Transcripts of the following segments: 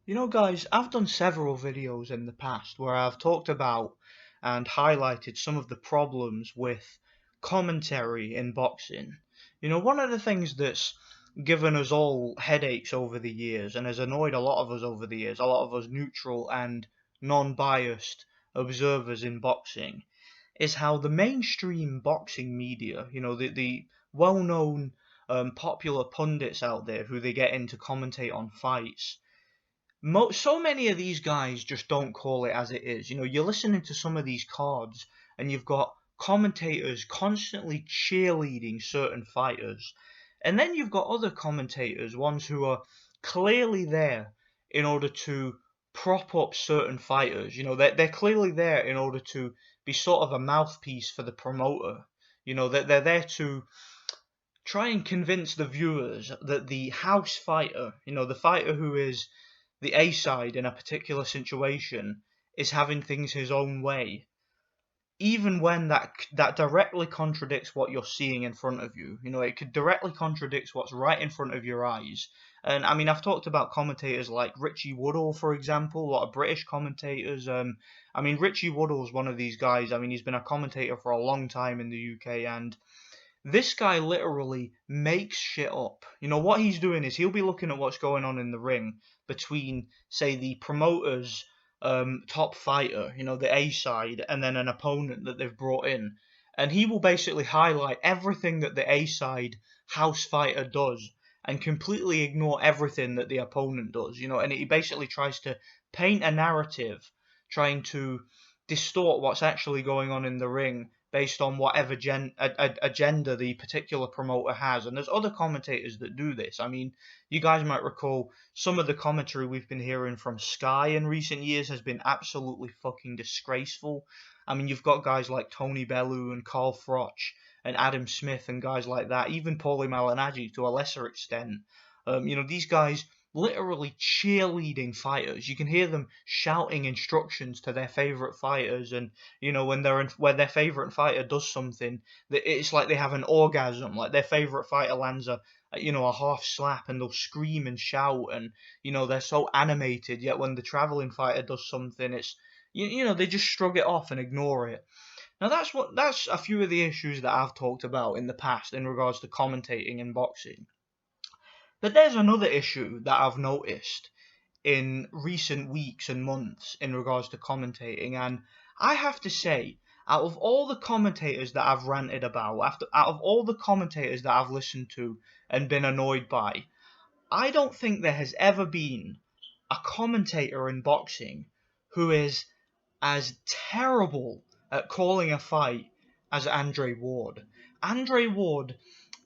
You know, guys, I've done several videos in the past where I've talked about and highlighted some of the problems with commentary in boxing. You know, one of the things that's given us all headaches over the years and has annoyed a lot of us over the years, a lot of us neutral and non biased observers in boxing, is how the mainstream boxing media, the well known popular pundits out there who they get in to commentate on fights, so many of these guys just don't call it as it is. You know, you're listening to some of these cards, and you've got commentators constantly cheerleading certain fighters, and then you've got other commentators, ones who are clearly there in order to prop up certain fighters. You know, they're clearly there in order to be sort of a mouthpiece for the promoter. You know, they're there to try and convince the viewers that the house fighter, the fighter who is the A side in a particular situation, is having things his own way, even when that directly contradicts what you're seeing in front of you. You know, it could directly contradict what's right in front of your eyes. And I mean, I've talked about commentators like Richie Woodall, for example, a lot of British commentators. I mean, Richie Woodall's one of these guys. I mean, he's been a commentator for a long time in the UK, and this guy literally makes shit up. You know, what he's doing is he'll be looking at what's going on in the ring between, say, the promoter's top fighter, the A side, and then an opponent that they've brought in. And he will basically highlight everything that the A side house fighter does and completely ignore everything that the opponent does. And he basically tries to paint a narrative, trying to distort what's actually going on in the ring based on whatever agenda the particular promoter has. And there's other commentators that do this. I mean, you guys might recall some of the commentary we've been hearing from Sky in recent years has been absolutely fucking disgraceful. I mean, you've got guys like Tony Bellew and Carl Froch and Adam Smith and guys like that, even Paulie Malignaggi to a lesser extent. These guys literally cheerleading fighters. You can hear them shouting instructions to their favorite fighters, and when their favorite fighter does something, that it's like they have an orgasm. Like their favorite fighter lands a half slap, and they'll scream and shout, and they're so animated. Yet when the traveling fighter does something, it's they just shrug it off and ignore it. Now that's a few of the issues that I've talked about in the past in regards to commentating in boxing. But there's another issue that I've noticed in recent weeks and months in regards to commentating, and I have to say, out of all the commentators that I've ranted about, out of all the commentators that I've listened to and been annoyed by, I don't think there has ever been a commentator in boxing who is as terrible at calling a fight as Andre Ward. Andre Ward,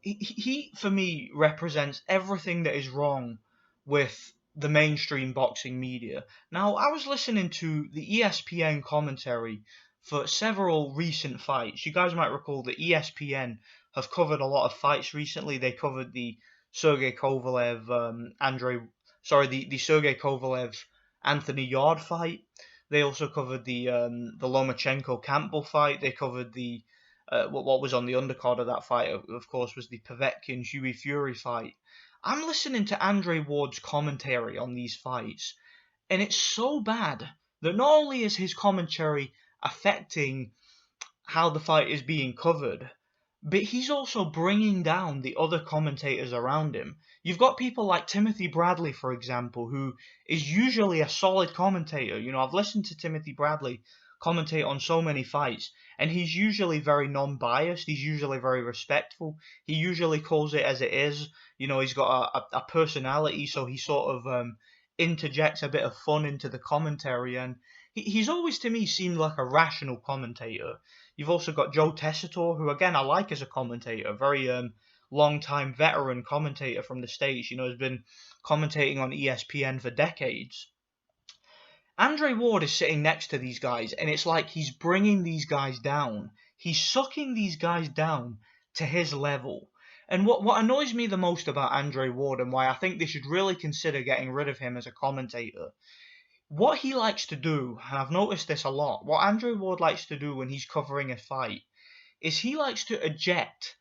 he for me represents everything that is wrong with the mainstream boxing media. Now, I was listening to the ESPN commentary for several recent fights. You guys might recall that ESPN have covered a lot of fights recently. They covered the Sergey Kovalev the Sergey Kovalev Anthony Yard fight. They also covered the Lomachenko Campbell fight. They covered the what was on the undercard of that fight, of course, was the Povetkin Hughie Fury fight. I'm listening to Andre Ward's commentary on these fights, and it's so bad that not only is his commentary affecting how the fight is being covered, but he's also bringing down the other commentators around him. You've got people like Timothy Bradley, for example, who is usually a solid commentator. I've listened to Timothy Bradley commentate on so many fights, and he's usually very non-biased. He's usually very respectful. He usually calls it as it is. He's got a personality, so he sort of interjects a bit of fun into the commentary, and he's always, to me, seemed like a rational commentator. You've also got Joe Tessitore, who, again, I like as a commentator, very long-time veteran commentator from the States, has been commentating on ESPN for decades. Andre Ward is sitting next to these guys, and it's like he's bringing these guys down. He's sucking these guys down to his level. And what annoys me the most about Andre Ward, and why I think they should really consider getting rid of him as a commentator, what he likes to do, and I've noticed this a lot, what Andre Ward likes to do when he's covering a fight, is he likes to inject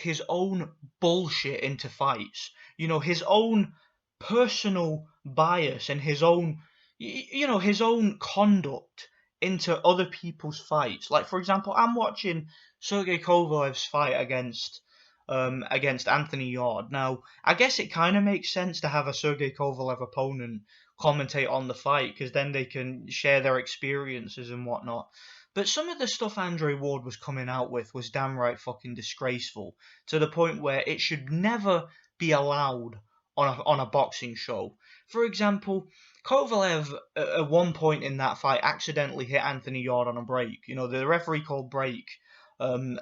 his own bullshit into fights. His own personal bias and his own, his own conduct into other people's fights. Like, for example, I'm watching Sergey Kovalev's fight against Anthony Yard. Now, I guess it kind of makes sense to have a Sergey Kovalev opponent commentate on the fight, because then they can share their experiences and whatnot. But some of the stuff Andre Ward was coming out with was downright fucking disgraceful, to the point where it should never be allowed on a boxing show. For example, Kovalev at one point in that fight accidentally hit Anthony Yard on a break. The referee called break, and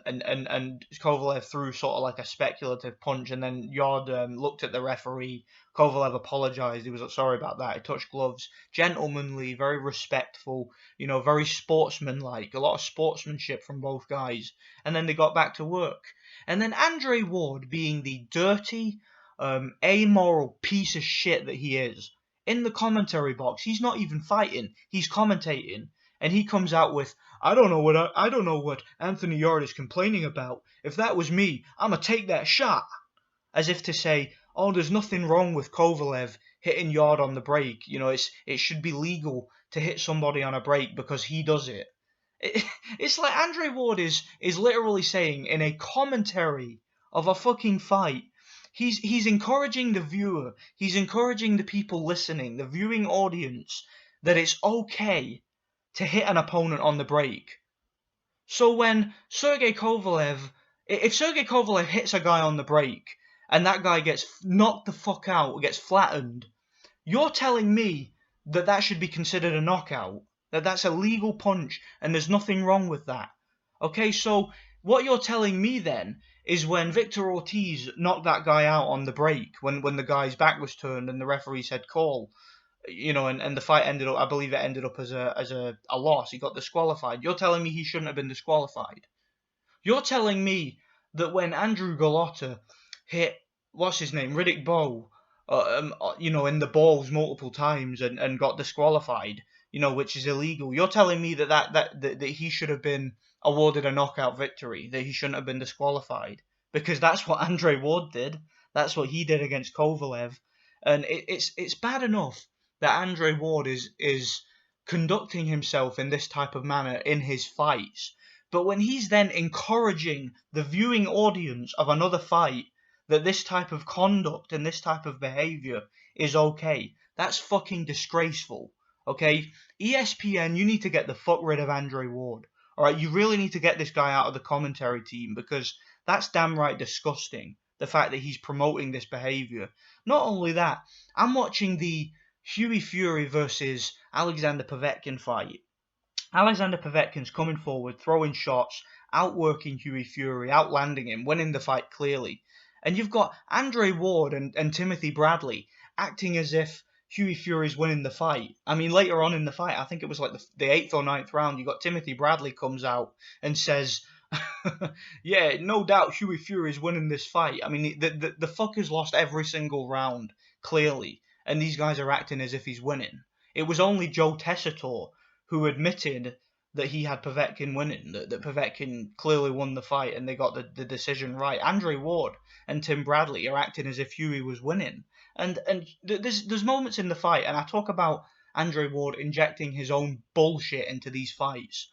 Kovalev threw sort of like a speculative punch, and then Yard looked at the referee. Kovalev apologized. He was like, sorry about that. He touched gloves, gentlemanly, very respectful, very sportsmanlike, a lot of sportsmanship from both guys. And then they got back to work. And then Andre Ward, being the dirty, amoral piece of shit that he is, in the commentary box, he's not even fighting, he's commentating, and he comes out with, I don't know what Anthony Yard is complaining about. If that was me, I'ma take that shot. As if to say, oh, there's nothing wrong with Kovalev hitting Yard on the break. It should be legal to hit somebody on a break because he does it. It's like Andre Ward is literally saying in a commentary of a fucking fight, he's encouraging the viewer, he's encouraging the people listening, the viewing audience, that it's okay to hit an opponent on the break. So when if Sergey Kovalev hits a guy on the break and that guy gets knocked the fuck out, gets flattened, you're telling me that should be considered a knockout, that's a legal punch and there's nothing wrong with that. Okay, so what you're telling me then is when Victor Ortiz knocked that guy out on the break, when the guy's back was turned and the referee said call, and the fight ended up, I believe it ended up as a loss. He got disqualified. You're telling me he shouldn't have been disqualified. You're telling me that when Andrew Galotta hit, what's his name, Riddick Bowe, in the balls multiple times and got disqualified, which is illegal. You're telling me that he should have been awarded a knockout victory, that he shouldn't have been disqualified, because that's what Andre Ward did. That's what he did against Kovalev, and it's bad enough that Andre Ward is conducting himself in this type of manner in his fights. But when he's then encouraging the viewing audience of another fight that this type of conduct and this type of behavior is okay, that's fucking disgraceful. Okay? ESPN, you need to get the fuck rid of Andre Ward. Alright, you really need to get this guy out of the commentary team, because that's damn right disgusting, the fact that he's promoting this behavior. Not only that, I'm watching the Hughie Fury versus Alexander Povetkin fight. Alexander Povetkin's coming forward, throwing shots, outworking Hughie Fury, outlanding him, winning the fight clearly. And you've got Andre Ward and Timothy Bradley acting as if Hughie Fury's winning the fight. I mean, later on in the fight, I think it was like the 8th or 9th round, you got Timothy Bradley comes out and says, yeah, no doubt Hughie Fury's winning this fight. I mean, the fucker's lost every single round, clearly. And these guys are acting as if he's winning. It was only Joe Tessitore who admitted that he had Povetkin winning, that Povetkin clearly won the fight and they got the decision right. Andre Ward and Tim Bradley are acting as if Hughie was winning. And there's moments in the fight, and I talk about Andre Ward injecting his own bullshit into these fights.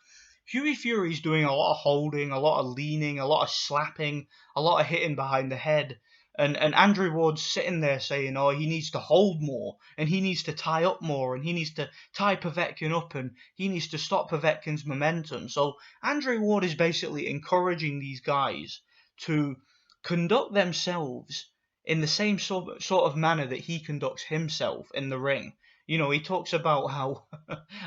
Hughie Fury's doing a lot of holding, a lot of leaning, a lot of slapping, a lot of hitting behind the head. And Andre Ward's sitting there saying, oh, he needs to hold more, and he needs to tie up more, and he needs to tie Povetkin up, and he needs to stop Povetkin's momentum. So Andre Ward is basically encouraging these guys to conduct themselves in the same sort of manner that he conducts himself in the ring. He talks about how,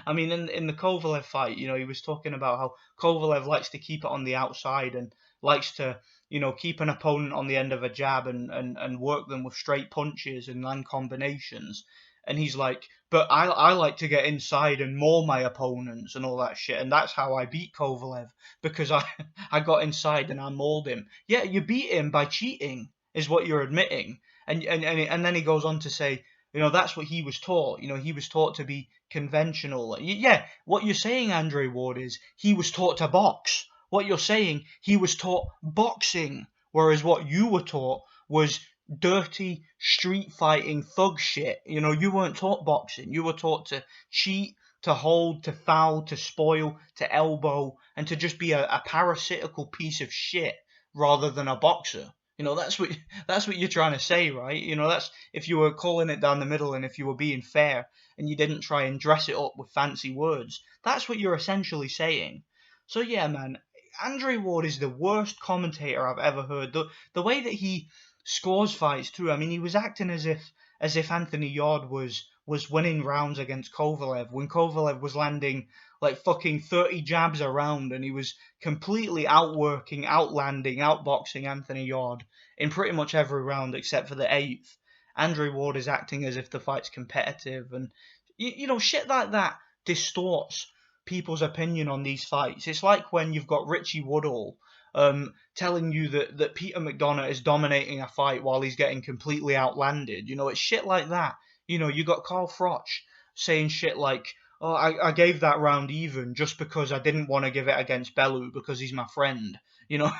I mean, in the Kovalev fight, he was talking about how Kovalev likes to keep it on the outside and likes to, keep an opponent on the end of a jab and work them with straight punches and land combinations. And he's like, but I like to get inside and maul my opponents and all that shit. And that's how I beat Kovalev, because I got inside and I mauled him. Yeah, you beat him by cheating, is what you're admitting. And then he goes on to say, that's what he was taught. He was taught to be conventional. Yeah, what you're saying, Andre Ward, is he was taught to box. What you're saying, he was taught boxing, whereas what you were taught was dirty street fighting thug shit. You know, you weren't taught boxing. You were taught to cheat, to hold, to foul, to spoil, to elbow, and to just be a parasitical piece of shit rather than a boxer. You know, that's what you're trying to say, right? You know, that's if you were calling it down the middle and if you were being fair and you didn't try and dress it up with fancy words. That's what you're essentially saying. So yeah, man, Andre Ward is the worst commentator I've ever heard. The way that he scores fights too. I mean, he was acting as if Anthony Yard was winning rounds against Kovalev when Kovalev was landing like fucking 30 jabs around, and he was completely outworking, outlanding, outboxing Anthony Yard in pretty much every round except for the eighth. Andre Ward is acting as if the fight's competitive, and you know, shit like that distorts people's opinion on these fights. It's like when you've got Richie Woodall telling you that Peter McDonough is dominating a fight while he's getting completely outlanded. You know, it's shit like that. You know, you got Carl Froch saying shit like, "Oh, I gave that round even just because I didn't want to give it against Bellew because he's my friend." You know,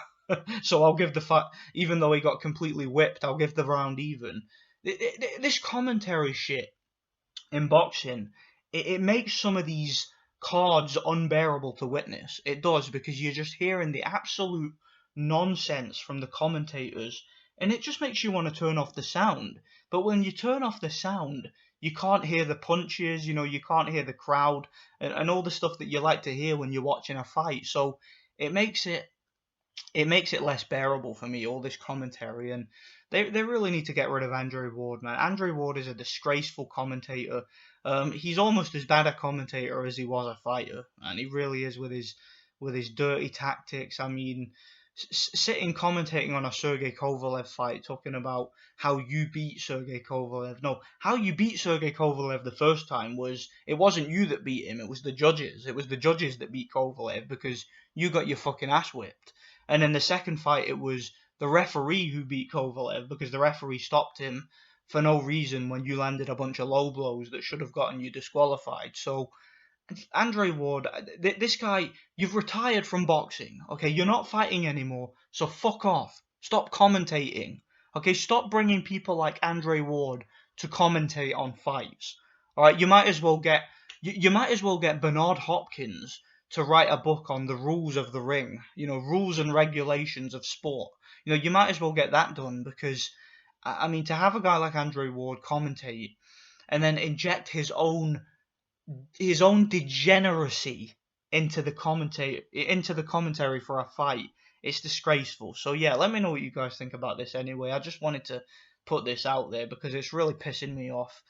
so I'll give the fight, even though he got completely whipped, I'll give the round even. This commentary shit in boxing, it makes some of these cards unbearable to witness. It does, because you're just hearing the absolute nonsense from the commentators, and it just makes you want to turn off the sound. But when you turn off the sound, you can't hear the punches, you know, you can't hear the crowd, and all the stuff that you like to hear when you're watching a fight. So it makes it less bearable for me, all this commentary, and they really need to get rid of Andre Ward, man. Andre Ward is a disgraceful commentator. He's almost as bad a commentator as he was a fighter, and he really is with his dirty tactics. I mean, sitting commentating on a Sergey Kovalev fight, talking about how you beat Sergey Kovalev. No, how you beat Sergey Kovalev the first time it wasn't you that beat him, it was the judges. It was the judges that beat Kovalev because you got your fucking ass whipped. And in the second fight, it was the referee who beat Kovalev because the referee stopped him for no reason when you landed a bunch of low blows that should have gotten you disqualified. So Andre Ward, this guy, you've retired from boxing. Okay, you're not fighting anymore, so fuck off. Stop commentating. Okay, stop bringing people like Andre Ward to commentate on fights. All right, you might as well get Bernard Hopkins to write a book on the rules of the ring. You know, rules and regulations of sport. You know, you might as well get that done, because I mean, to have a guy like Andre Ward commentate and then inject his own degeneracy into the commentary for a fight. It's disgraceful. So yeah, let me know what you guys think about this anyway. I just wanted to put this out there because it's really pissing me off.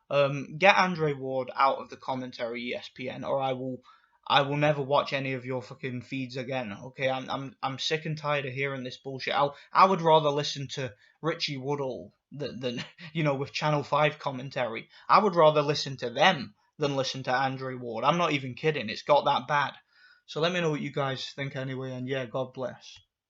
Get Andre Ward out of the commentary, ESPN, or I will never watch any of your fucking feeds again. Okay, I'm sick and tired of hearing this bullshit. I would rather listen to Richie Woodall than you know, with Channel 5 commentary. I would rather listen to them than listen to Andre Ward. I'm not even kidding. It's got that bad. So let me know what you guys think anyway, and yeah, God bless.